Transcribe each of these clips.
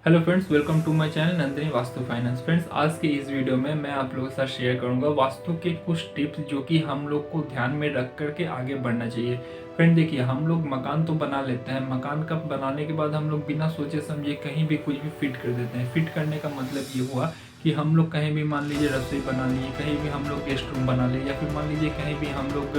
Hello friends, welcome to my channel Nandini Vastu finance. Friends, आज के इस वीडियो में मैं आप लोगों के साथ शेयर करूंगा वास्तु के कुछ टिप्स जो कि हम लोग को ध्यान में रख करके आगे बढ़ना चाहिए। फ्रेंड देखिए, हम लोग मकान तो बना लेते हैं, मकान का बनाने के बाद हम लोग बिना सोचे समझे कहीं भी कुछ भी फिट कर देते हैं। फिट करने का मतलब ये हुआ कि हम लोग कहीं भी मान लीजिए रसोई बना लिए, कहीं भी हम लोग गेस्ट रूम बना लिए, या फिर मान लीजिए कहीं भी हम लोग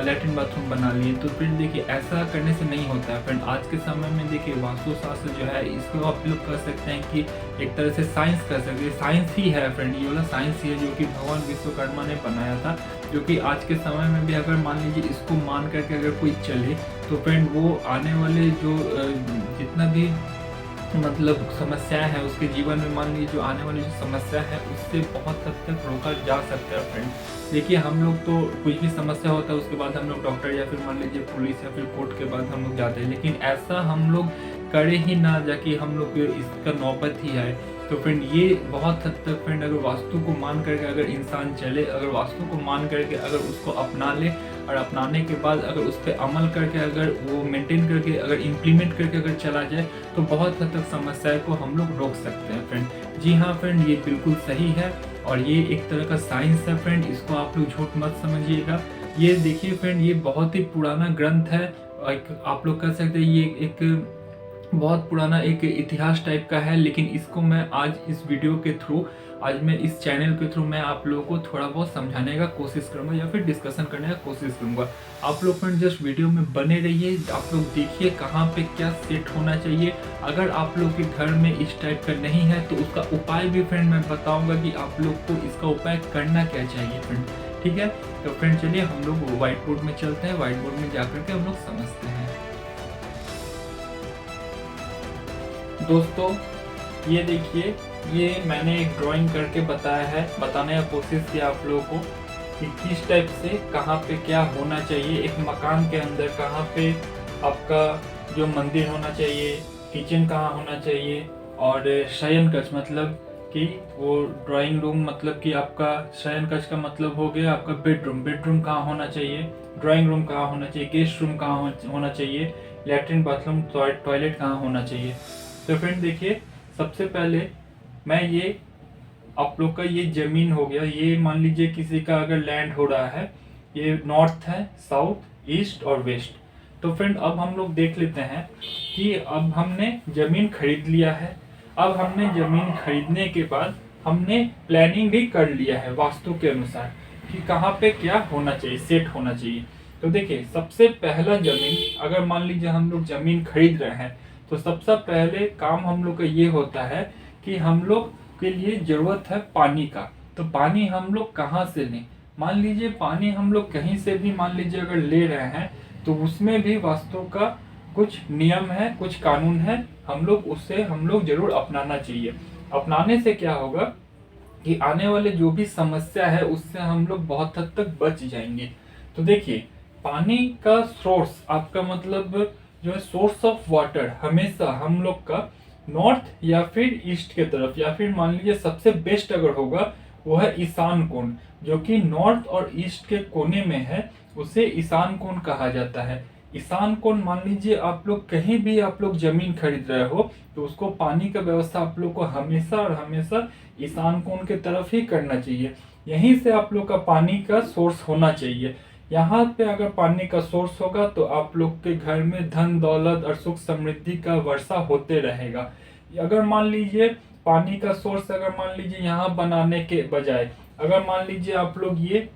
लैट्रिन बाथरूम बना लिए। तो फ्रेंड देखिए, ऐसा करने से नहीं होता है। फ्रेंड आज के समय में देखिए वास्तुशास्त्र जो है इसको आप लोग कह सकते हैं कि एक तरह से साइंस कह सकते हैं, साइंस ही है फ्रेंड। ये वाला साइंस ही है जो कि भगवान विश्वकर्मा ने बनाया था, जो कि आज के समय में भी अगर मान लीजिए इसको मान करके अगर कोई चले तो फ्रेंड वो आने वाले जो जितना भी मतलब समस्याएं हैं उसके जीवन में, मान लीजिए जो आने वाली जो समस्या है उससे बहुत हद तक रोका जा सकता है। फ्रेंड देखिए, हम लोग तो कुछ भी समस्या होता है उसके बाद हम लोग डॉक्टर या फिर मान लीजिए पुलिस या फिर कोर्ट के बाद हम लोग जाते हैं, लेकिन ऐसा हम लोग करे ही ना जाके हम लोग इसका नौबत ही आए। तो फ्रेंड ये बहुत हद तक फ्रेंड अगर वास्तु को मान करके अगर इंसान चले, अगर वास्तु को मान करके अगर उसको अपना ले और अपनाने के बाद अगर उस पर अमल करके अगर वो मेंटेन करके अगर इम्प्लीमेंट करके अगर चला जाए तो बहुत हद तक समस्या को हम लोग रोक सकते हैं। फ्रेंड जी हाँ फ्रेंड, ये बिल्कुल सही है और ये एक तरह का साइंस है। फ्रेंड इसको आप लोग झूठ मत समझिएगा। ये देखिए फ्रेंड, ये बहुत ही पुराना ग्रंथ है, आप लोग कह सकते हैं ये एक बहुत पुराना एक इतिहास टाइप का है, लेकिन इसको मैं आज इस वीडियो के थ्रू, आज मैं इस चैनल के थ्रू मैं आप लोगों को थोड़ा बहुत समझाने का कोशिश करूंगा या फिर डिस्कशन करने का कोशिश करूंगा। आप लोग फ्रेंड जस्ट वीडियो में बने रहिए, आप लोग देखिए कहाँ पे क्या सेट होना चाहिए। अगर आप लोग के घर में इस टाइप का नहीं है तो उसका उपाय भी फ्रेंड मैं बताऊंगा कि आप लोग को इसका उपाय करना क्या चाहिए फ्रेंड। ठीक है, तो फ्रेंड चलिए हम लोग व्हाइट बोर्ड में चलते हैं, व्हाइट बोर्ड में जाकर के हम लोग समझते हैं। दोस्तों ये देखिए, ये मैंने एक ड्राइंग करके बताया है, बताने का कोशिश किया आप लोगों को कि किस टाइप से कहाँ पे क्या होना चाहिए एक मकान के अंदर, कहाँ पे आपका जो मंदिर होना चाहिए, किचन कहाँ होना चाहिए, और शयन कक्ष मतलब कि वो ड्राइंग रूम मतलब कि आपका शयन कक्ष का मतलब हो गया आपका बेडरूम, बेडरूम कहाँ होना चाहिए, ड्राइंग रूम कहाँ होना चाहिए, गेस्ट रूम कहाँ होना चाहिए, लैट्रिन बाथरूम टॉयलेट कहाँ होना चाहिए। तो फ्रेंड देखिए, सबसे पहले मैं ये आप लोग का ये जमीन हो गया, ये मान लीजिए किसी का अगर लैंड हो रहा है, ये नॉर्थ है, साउथ, ईस्ट और वेस्ट। तो फ्रेंड अब हम लोग देख लेते हैं कि अब हमने जमीन खरीद लिया है। अब हमने जमीन खरीदने के बाद हमने प्लानिंग भी कर लिया है वास्तु के अनुसार कि कहाँ पे क्या होना चाहिए, सेट होना चाहिए। तो देखिए, सबसे पहला जमीन अगर मान लीजिए हम लोग जमीन खरीद रहे हैं तो सबसे पहले काम हम लोग का ये होता है कि हम लोग के लिए जरूरत है पानी का। तो पानी हम लोग कहाँ से लें? मान लीजिए पानी हम लोग कहीं से भी मान लीजिए अगर ले रहे हैं तो उसमें भी वास्तु का कुछ नियम है, कुछ कानून है, हम लोग जरूर अपनाना चाहिए। अपनाने से क्या होगा कि आने वाले जो भी समस्या है उससे हम लोग बहुत हद तक बच जाएंगे। तो देखिए, पानी का सोर्स आपका मतलब जो है सोर्स ऑफ वाटर हमेशा हम लोग का नॉर्थ या फिर ईस्ट के तरफ, या फिर मान लीजिए सबसे बेस्ट अगर होगा वो है ईशान कोण, जो कि नॉर्थ और ईस्ट के कोने में है, उसे ईशान कोण कहा जाता है। ईशान कोण मान लीजिए आप लोग कहीं भी आप लोग जमीन खरीद रहे हो तो उसको पानी का व्यवस्था आप लोग को हमेशा और हमेशा ईशान कोण के तरफ ही करना चाहिए। यहीं से आप लोग का पानी का सोर्स होना चाहिए। यहाँ पे अगर पानी का सोर्स होगा तो आप लोग के घर में धन दौलत और सुख समृद्धि का वर्षा होते रहेगा। अगर मान लीजिए पानी का सोर्स अगर मान लीजिए यहाँ बनाने के बजाय अगर मान लीजिए आप लोग ये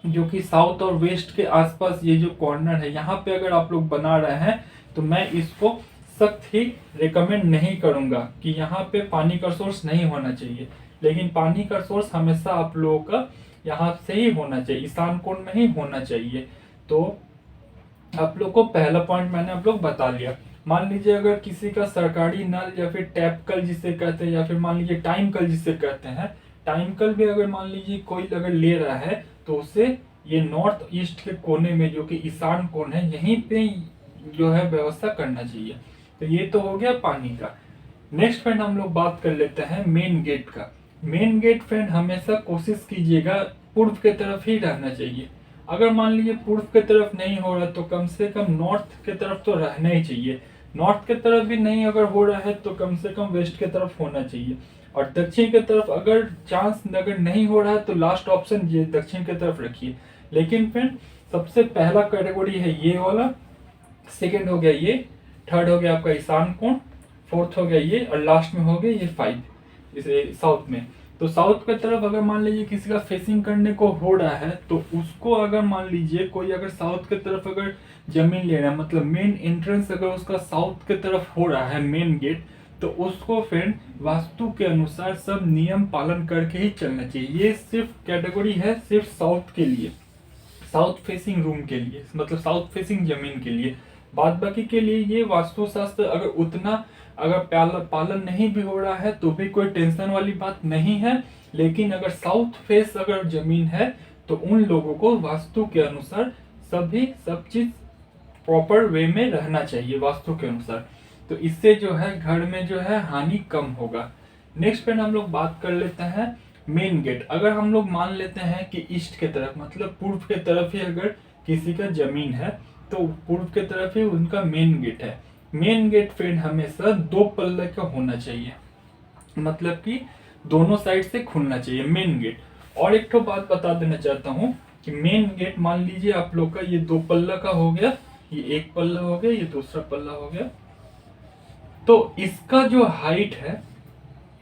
जो कि साउथ और वेस्ट के आसपास ये जो कॉर्नर है यहाँ पे अगर आप लोग बना रहे हैं तो मैं इसको सख्त ही रिकमेंड नहीं करूंगा कि यहाँ पे पानी का सोर्स नहीं होना चाहिए। लेकिन पानी का सोर्स हमेशा आप लोगों का यहाँ से ही होना चाहिए, ईशान कोण में ही होना चाहिए। तो आप लोग को पहला पॉइंट मैंने आप लोग बता लिया। मान लीजिए अगर किसी का सरकारी नल या फिर टैप कल जिसे कहते हैं, या फिर मान लीजिए टाइम कल जिसे कहते हैं, टाइम कल भी अगर मान लीजिए कोई अगर ले रहा है तो उसे ये नॉर्थ ईस्ट के कोने में जो कि ईशान कोण है यहीं पे जो है व्यवस्था करना चाहिए। तो ये तो हो गया पानी का। नेक्स्ट फ्रेंड हम लोग बात कर लेते हैं मेन गेट का। मेन गेट फ्रेंड हमेशा कोशिश कीजिएगा पूर्व के तरफ ही रहना चाहिए। अगर मान लीजिए पूर्व के तरफ नहीं हो रहा तो कम से कम नॉर्थ के तरफ तो रहना ही चाहिए, नॉर्थ की तरफ भी नहीं अगर हो रहा है तो कम से कम वेस्ट की तरफ होना चाहिए, और दक्षिण की तरफ अगर चांस अगर नहीं हो रहा है तो लास्ट ऑप्शन ये दक्षिण की तरफ रखिए। लेकिन फ्रेंड सबसे पहला कैटेगरी है ये वाला, सेकंड हो गया ये, थर्ड हो गया आपका ईशान कोण, फोर्थ हो गया ये, और लास्ट में हो गया ये 5 इसे साउथ में। तो साउथ की तरफ अगर मान लीजिए किसी का फेसिंग करने को हो रहा है तो उसको अगर मान लीजिए कोई अगर साउथ की तरफ अगर जमीन ले रहा है, मतलब मेन एंट्रेंस अगर उसका साउथ की तरफ हो रहा है मेन गेट, तो उसको फ्रेंड वास्तु के अनुसार सब नियम पालन करके ही चलना चाहिए। ये सिर्फ कैटेगरी है सिर्फ साउथ के लिए, साउथ फेसिंग रूम के लिए, मतलब साउथ फेसिंग जमीन के लिए। बाद बाकी के लिए ये वास्तुशास्त्र अगर उतना अगर पालन नहीं भी हो रहा है तो भी कोई टेंशन वाली बात नहीं है। लेकिन अगर साउथ फेस अगर जमीन है तो उन लोगों को वास्तु के अनुसार सब चीज प्रॉपर वे में रहना चाहिए वास्तु के अनुसार। तो इससे जो है घर में जो है हानि कम होगा। नेक्स्ट पे हम लोग बात कर लेते हैं मेन गेट। अगर हम लोग मान लेते हैं कि ईस्ट के तरफ मतलब पूर्व के तरफ ही अगर किसी का जमीन है तो पूर्व के तरफ ही उनका मेन गेट है। मेन गेट फ्रेंड हमेशा 2 पल्ले का होना चाहिए, मतलब कि दोनों साइड से खुलना चाहिए मेन गेट। और एक तो बात बता देना चाहता हूँ कि मेन गेट मान लीजिए आप लोग का ये 2 पल्ला का हो गया, ये 1 पल्ला हो गया, ये दूसरा पल्ला हो गया। तो इसका जो हाइट है,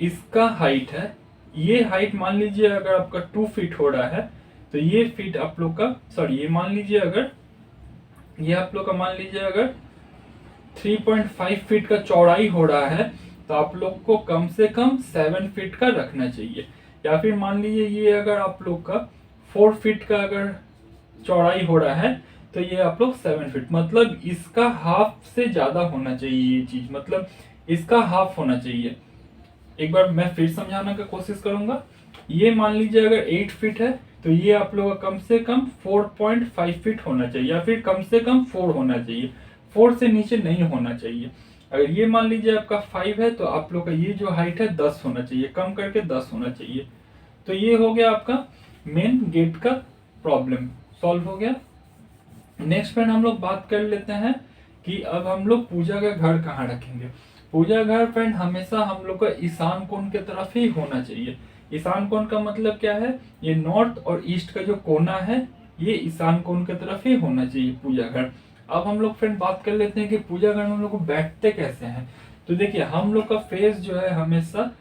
इसका हाइट है, ये हाइट मान लीजिए अगर आपका 2 फीट हो रहा है तो ये फीट आप लोग का सॉरी ये मान लीजिए अगर ये आप लोग का मान लीजिए अगर 3.5 फीट का चौड़ाई हो रहा है तो आप लोग को कम से कम 7 फीट का रखना चाहिए। या फिर मान लीजिए ये अगर आप लोग का 4 फीट का अगर चौड़ाई हो रहा है तो ये आप लोग 7 फीट, मतलब इसका हाफ से ज्यादा होना चाहिए ये चीज, मतलब इसका हाफ होना चाहिए। एक बार मैं फिर समझाने का कोशिश करूंगा। ये मान लीजिए अगर 8 फीट है तो ये आप लोग का कम से कम 4.5 फीट होना चाहिए, या फिर कम से कम 4 होना चाहिए, 4 से नीचे नहीं होना चाहिए। अगर ये मान लीजिए आपका 5 है तो आप लोग का ये जो हाइट है 10 होना चाहिए, कम करके 10 होना चाहिए। तो ये हो गया आपका मेन गेट का प्रॉब्लम सॉल्व हो गया। नेक्स्ट फ्रेंड हम लोग बात कर लेते हैं कि अब हम लोग पूजा का घर कहाँ रखेंगे। पूजा घर फ्रेंड हमेशा हम लोग का ईशान कोण के तरफ ही होना चाहिए। ईशान कोण का मतलब क्या है, ये नॉर्थ और ईस्ट का जो कोना है ये ईशान कोण के तरफ ही होना चाहिए पूजा घर। अब हम लोग फ्रेंड बात कर लेते हैं कि पूजा घर में हम लोग को बैठते कैसे हैं। तो देखिए हम लोग का फेस जो है हमेशा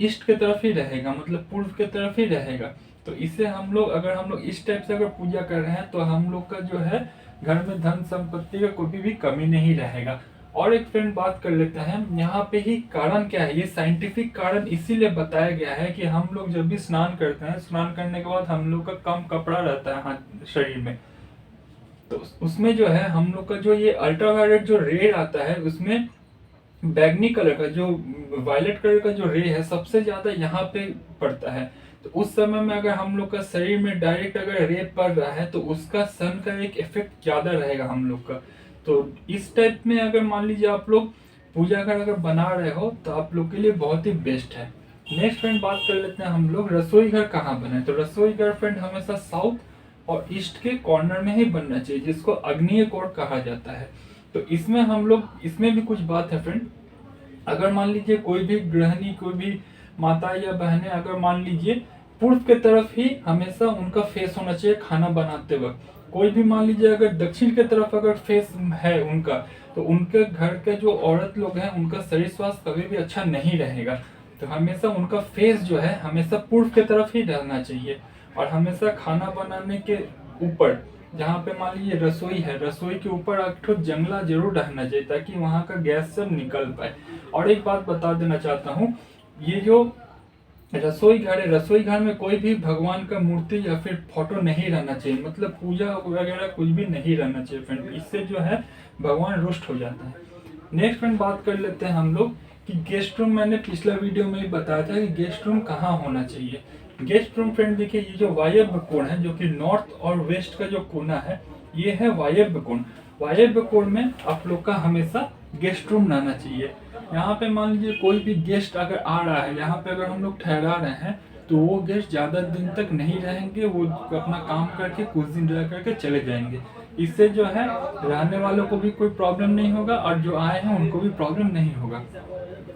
ईस्ट के तरफ ही रहेगा, मतलब पूर्व के तरफ ही रहेगा। तो इससे हम लोग अगर हम लोग इस टाइप से अगर पूजा कर रहे हैं तो हम लोग का जो है घर में धन संपत्ति का कोई भी कमी नहीं रहेगा। और एक फ्रेंड बात कर लेते हैं यहाँ पे ही कारण क्या है, ये साइंटिफिक कारण इसीलिए बताया गया है कि हम लोग जब भी स्नान करते हैं, स्नान करने के बाद हम लोग का कम कपड़ा रहता है हाथ शरीर में, तो उसमें जो है हम लोग का जो ये अल्ट्रावायलेट जो रे आता है उसमें बैगनी कलर का जो वायलेट कलर का जो रे है सबसे ज्यादा यहाँ पे पड़ता है। तो उस समय में अगर हम लोग का शरीर में डायरेक्ट अगर रे पड़ रहा है तो उसका सन का एक इफेक्ट ज्यादा रहेगा हम लोग का। तो इस टाइप में अगर मान लीजिए आप लोग पूजा घर अगर बना रहे हो तो आप लोग के लिए बहुत ही बेस्ट है। नेक्स्ट फ्रेंड बात कर लेते हैं हम लोग रसोई घर कहाँ बने। तो रसोई घर फ्रेंड हमेशा साउथ और ईस्ट के कॉर्नर में ही बनना चाहिए, जिसको अग्निय कोण कहा जाता है। तो इसमें हम लोग इसमें भी कुछ बात है फ्रेंड, अगर मान लीजिए कोई भी गृहिणी कोई भी माता या बहनें अगर मान लीजिए पूर्व के तरफ ही हमेशा उनका फेस होना चाहिए खाना बनाते वक्त। कोई भी मान लीजिए अगर दक्षिण के तरफ अगर फेस है उनका तो उनके घर के जो औरत लोग हैं उनका शरीर स्वास्थ्य कभी भी अच्छा नहीं रहेगा। तो हमेशा उनका फेस जो है हमेशा पूर्व के तरफ ही रहना चाहिए। और हमेशा खाना बनाने के ऊपर जहाँ पे मान लीजिए रसोई है, रसोई के ऊपर एक ठो जंगला जरूर रहना चाहिए ताकि वहाँ का गैस सब निकल पाए। और एक बात बता देना चाहता हूँ, ये जो रसोई घर है, रसोई घर में कोई भी भगवान का मूर्ति या फिर फोटो नहीं रहना चाहिए, मतलब पूजा वगैरह कुछ भी नहीं रहना चाहिए फ्रेंड, इससे जो है भगवान रुष्ट हो जाता है। नेक्स्ट फ्रेंड बात कर लेते हैं हम लोग कि गेस्ट रूम, मैंने पिछला वीडियो में ही बताया था कि गेस्ट रूम कहाँ होना चाहिए। गेस्ट रूम फ्रेंड देखिए ये जो वायव्य कोण है जो कि नॉर्थ और वेस्ट का जो कोना है ये है वायव्य कोण। वायव्य कोण में आप लोग का हमेशा गेस्ट रूम रहना चाहिए। यहाँ पे मान लीजिए कोई भी गेस्ट अगर आ रहा है, यहाँ पे अगर हम लोग ठहरा रहे हैं तो वो गेस्ट ज्यादा दिन तक नहीं रहेंगे, वो अपना काम करके कुछ दिन रह करके चले जाएंगे। इससे जो है रहने वालों को भी कोई प्रॉब्लम नहीं होगा और जो आए हैं उनको भी प्रॉब्लम नहीं होगा।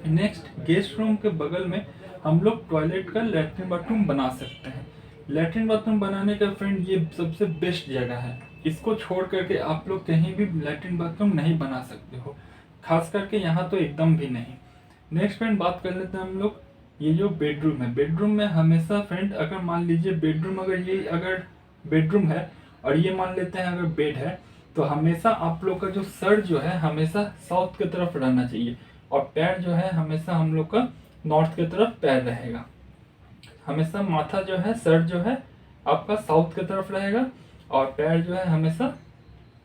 नेक्स्ट, गेस्ट रूम के बगल में हम लोग टॉयलेट का लैट्रिन बाथरूम बना सकते हैं। लैट्रिन बाथरूम बनाने का फ्रेंड ये सबसे बेस्ट जगह है, इसको छोड़ करके आप लोग कहीं भी लैट्रिन बाथरूम नहीं बना सकते हो, खास करके यहाँ तो एकदम भी नहीं। नेक्स्ट फ्रेंड बात कर लेते हैं हम लोग ये जो बेडरूम है। बेडरूम में हमेशा फ्रेंड अगर मान लीजिए बेडरूम अगर बेडरूम है और ये मान लेते हैं अगर बेड है, तो हमेशा आप लोग का जो सर जो है हमेशा साउथ की तरफ रहना चाहिए और पैर जो है हमेशा हम लोग का नॉर्थ की तरफ पैर रहेगा। हमेशा माथा जो है सर जो है आपका साउथ की तरफ रहेगा और पैर जो है हमेशा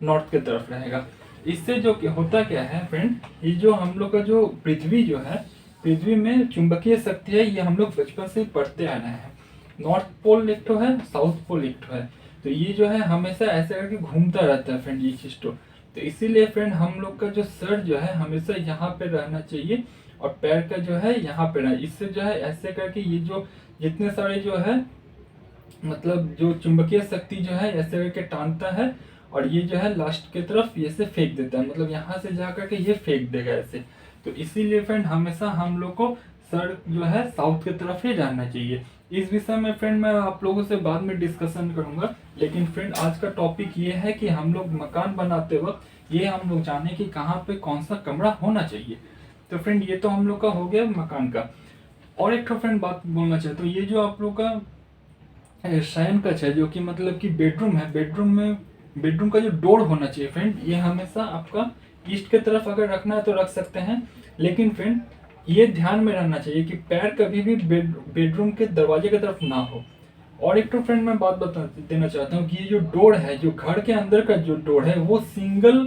नॉर्थ की तरफ रहेगा। इससे जो होता क्या है फ्रेंड, ये जो हम लोग का जो पृथ्वी जो है, पृथ्वी में चुंबकीय शक्ति है, ये हम लोग बचपन से पढ़ते आ रहे हैं। नॉर्थ पोल एक तो है, साउथ पोल एक तो है, तो ये जो है हमेशा ऐसे करके घूमता रहता है फ्रेंड ये चीज। तो इसीलिए फ्रेंड हम लोग का जो सर जो है हमेशा यहाँ पे रहना चाहिए और पैर का जो है यहाँ पे रहना। इससे जो है ऐसे करके ये जो जितने सारे जो है मतलब जो चुंबकीय शक्ति जो है ऐसे करके टानता है और ये जो है लास्ट की तरफ ये से फेंक देता है, मतलब यहाँ से जा करके ये फेंक देगा ऐसे। तो इसीलिए फ्रेंड हमेशा हम लोग को सर जो है साउथ की तरफ ही रहना चाहिए। इस विषय में फ्रेंड मैं आप लोगों से बाद में डिस्कशन करूंगा, लेकिन फ्रेंड आज का टॉपिक ये है कि हम लोग मकान बनाते वक्त ये हम लोग जाने कि कहाँ पे कौन सा कमरा होना चाहिए। तो फ्रेंड ये तो हम लोग का हो गया मकान का। और एक फ्रेंड बात बोलना चाहता हूँ, ये जो आप लोग का शयन कक्ष है जो कि मतलब कि बेडरूम है, बेडरूम का जो डोर होना चाहिए फ्रेंड, ये हमेशा आपका ईस्ट की तरफ अगर रखना है तो रख सकते हैं, लेकिन फ्रेंड ये ध्यान में रहना चाहिए कि पैर कभी भी बेडरूम के दरवाजे की तरफ ना हो। और एक तो फ्रेंड मैं बात बता देना चाहता हूँ कि ये जो डोर है, जो घर के अंदर का जो डोर है वो सिंगल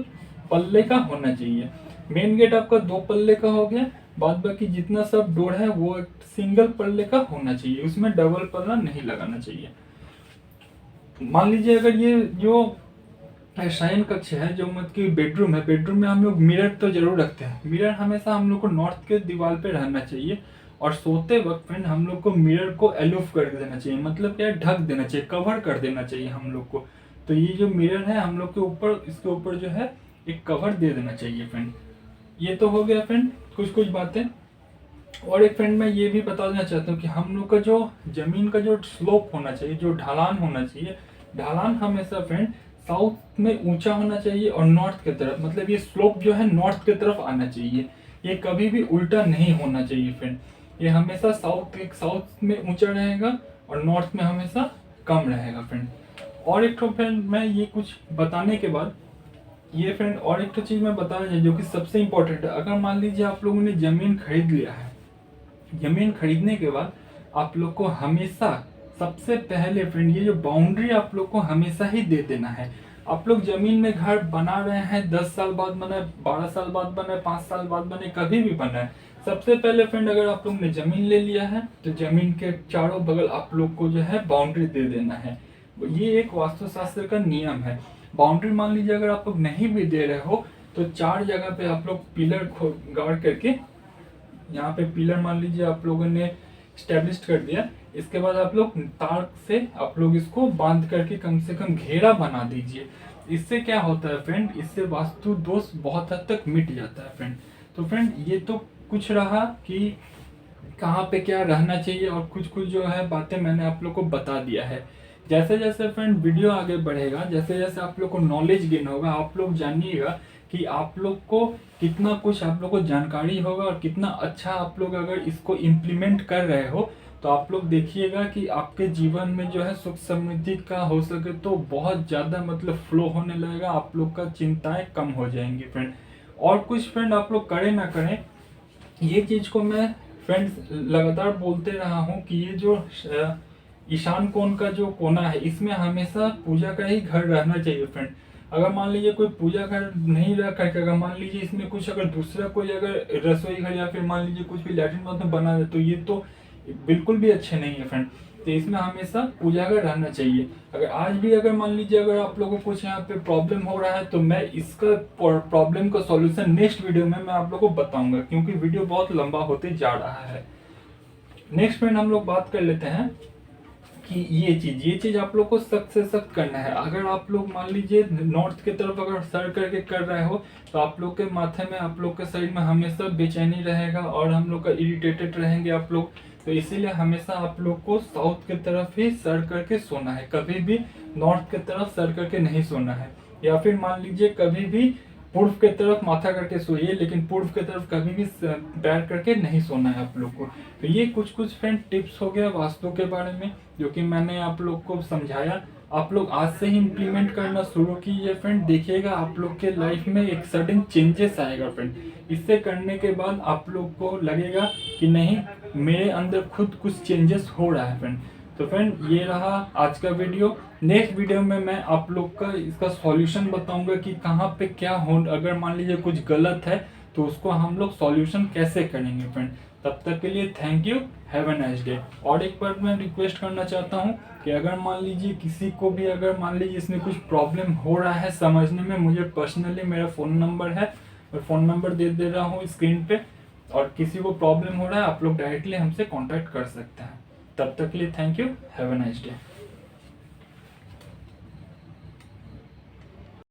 पल्ले का होना चाहिए। मेन गेट आपका 2 पल्ले का हो गया, बाद बाकी जितना सब डोर है वो सिंगल पल्ले का होना चाहिए, उसमें डबल पल्ला नहीं लगाना चाहिए। मान लीजिए अगर ये जो शयन कक्ष है जो मतलब कि बेडरूम है, बेडरूम में हम लोग मिरर तो जरूर रखते हैं। मिरर हमेशा हम लोग को नॉर्थ के दीवार पे रहना चाहिए और सोते वक्त फ्रेंड हम लोग को मिरर को एलूफ कर देना चाहिए, मतलब क्या ढक देना चाहिए, कवर कर देना चाहिए हम लोग को। तो ये जो मिरर है हम लोग के ऊपर, इसके ऊपर जो है एक कवर दे देना चाहिए फ्रेंड। ये तो हो गया फ्रेंड कुछ बातें। और एक फ्रेंड मैं ये भी बता देना चाहता हूँ कि हम लोग का जो जमीन का जो स्लोप होना चाहिए, जो ढलान होना चाहिए, ढलान हमेशा फ्रेंड साउथ में ऊंचा होना चाहिए और नॉर्थ की तरफ, मतलब ये स्लोप जो है नॉर्थ की तरफ आना चाहिए, ये कभी भी उल्टा नहीं होना चाहिए फ्रेंड। ये हमेशा साउथ में ऊंचा रहेगा और नॉर्थ में हमेशा कम रहेगा फ्रेंड। और एक तो फ्रेंड मैं ये कुछ बताने के बाद ये फ्रेंड और एक तो चीज़ मैं बताना चाहिए जो कि सबसे इम्पोर्टेंट है। अगर मान लीजिए आप लोगों ने ज़मीन खरीद लिया है, ज़मीन खरीदने के बाद आप लोग को हमेशा सबसे पहले फ्रेंड ये जो बाउंड्री आप लोग को हमेशा ही दे देना है। आप लोग जमीन में घर बना रहे हैं, 10 साल बाद बना है, 12 साल बाद बना है, 5 साल बाद बने, कभी भी बना है, सबसे पहले फ्रेंड अगर आप लोग ने जमीन ले लिया है तो जमीन के चारों बगल आप लोग को जो है बाउंड्री दे देना है। ये एक वास्तुशास्त्र का नियम है। बाउंड्री मान लीजिए अगर आप लोग नहीं भी दे रहे हो तो 4 जगह पे आप लोग पिलर गाड़ करके, यहाँ पे पिलर मान लीजिए आप लोगों ने स्टैब्लिश कर दिया, इसके बाद आप लोग तार से आप लोग इसको बांध करके कम से कम घेरा बना दीजिए। इससे क्या होता है फ्रेंड, इससे वास्तु दोष बहुत हद तक मिट जाता है फ्रेंड। तो फ्रेंड ये तो कुछ रहा कि कहाँ पे क्या रहना चाहिए और कुछ जो है बातें मैंने आप लोग को बता दिया है। जैसे जैसे फ्रेंड वीडियो आगे बढ़ेगा, जैसे जैसे आप लोग को नॉलेज गेन होगा, आप लोग जानिएगा कि आप लोग को कितना कुछ आप लोग को जानकारी होगा और कितना अच्छा आप लोग अगर इसको इम्प्लीमेंट कर रहे हो तो आप लोग देखिएगा कि आपके जीवन में जो है सुख समृद्धि का हो सके तो बहुत ज़्यादा मतलब फ्लो होने लगेगा, आप लोग का चिंताएं कम हो जाएंगी फ्रेंड। और कुछ फ्रेंड आप लोग करें ना करें, ये चीज़ को मैं फ्रेंड्स लगातार बोलते रहा हूँ कि ये जो ईशान कोण का जो कोना है इसमें हमेशा पूजा का ही घर रहना चाहिए फ्रेंड। अगर मान लीजिए कोई पूजा घर नहीं रह करके अगर मान लीजिए इसमें कुछ अगर दूसरा कोई अगर रसोई घर या फिर मान लीजिए कुछ भी लैट्रिन बाथरूम बना है तो ये तो बिल्कुल भी अच्छे नहीं है फ्रेंड। तो इसमें हमेशा पूजा घर रहना चाहिए। अगर आज भी अगर मान लीजिए अगर आप लोगों को कुछ यहाँ पे प्रॉब्लम हो रहा है तो मैं इसका प्रॉब्लम का सॉल्यूशन नेक्स्ट वीडियो में मैं आप लोगों को बताऊंगा, क्योंकि वीडियो बहुत लंबा होते जा रहा है। नेक्स्ट फ्रेंड हम लोग बात कर लेते हैं कि ये चीज़ आप लोग को सख्त से सख्त करना है। अगर आप लोग मान लीजिए नॉर्थ की तरफ अगर सर करके कर रहे हो तो आप लोग के माथे में, आप लोग के शरीर में हमेशा बेचैनी रहेगा और हम लोग का इरिटेटेड रहेंगे आप लोग। तो इसीलिए हमेशा आप लोग को साउथ की तरफ ही सर करके सोना है, कभी भी नॉर्थ की तरफ सर करके नहीं सोना है। या फिर मान लीजिए कभी भी पूर्व की तरफ माथा करके सोइए, लेकिन पूर्व की तरफ कभी भी पैर करके नहीं सोना है आप लोग को। तो ये कुछ फ्रेंड टिप्स हो गया वास्तु के बारे में जो कि मैंने आप लोग को समझाया। आप लोग आज से ही इम्प्लीमेंट करना शुरू कीजिए फ्रेंड, देखिएगा आप लोग के लाइफ में एक सडन चेंजेस आएगा फ्रेंड। इससे करने के बाद आप लोग को लगेगा कि नहीं, मेरे अंदर खुद कुछ चेंजेस हो रहा है फ्रेंड। तो फ्रेंड ये रहा आज का वीडियो। नेक्स्ट वीडियो में मैं आप लोग का इसका सॉल्यूशन बताऊंगा कि कहाँ पे क्या हो, अगर मान लीजिए कुछ गलत है तो उसको हम लोग सॉल्यूशन कैसे करेंगे फ्रेंड। तब तक के लिए thank you, have a nice day. और एक बार मैं रिक्वेस्ट करना चाहता हूँ कि अगर मान लीजिए किसी को भी, अगर मान लीजिए इसमें कुछ प्रॉब्लम हो रहा है समझने में, मुझे पर्सनली मेरा फ़ोन नंबर है, मैं फ़ोन नंबर दे रहा हूँ स्क्रीन पे, और किसी को प्रॉब्लम हो रहा है आप लोग डायरेक्टली हमसे कॉन्टैक्ट कर सकते हैं। तब तक के लिए thank you, have a nice day.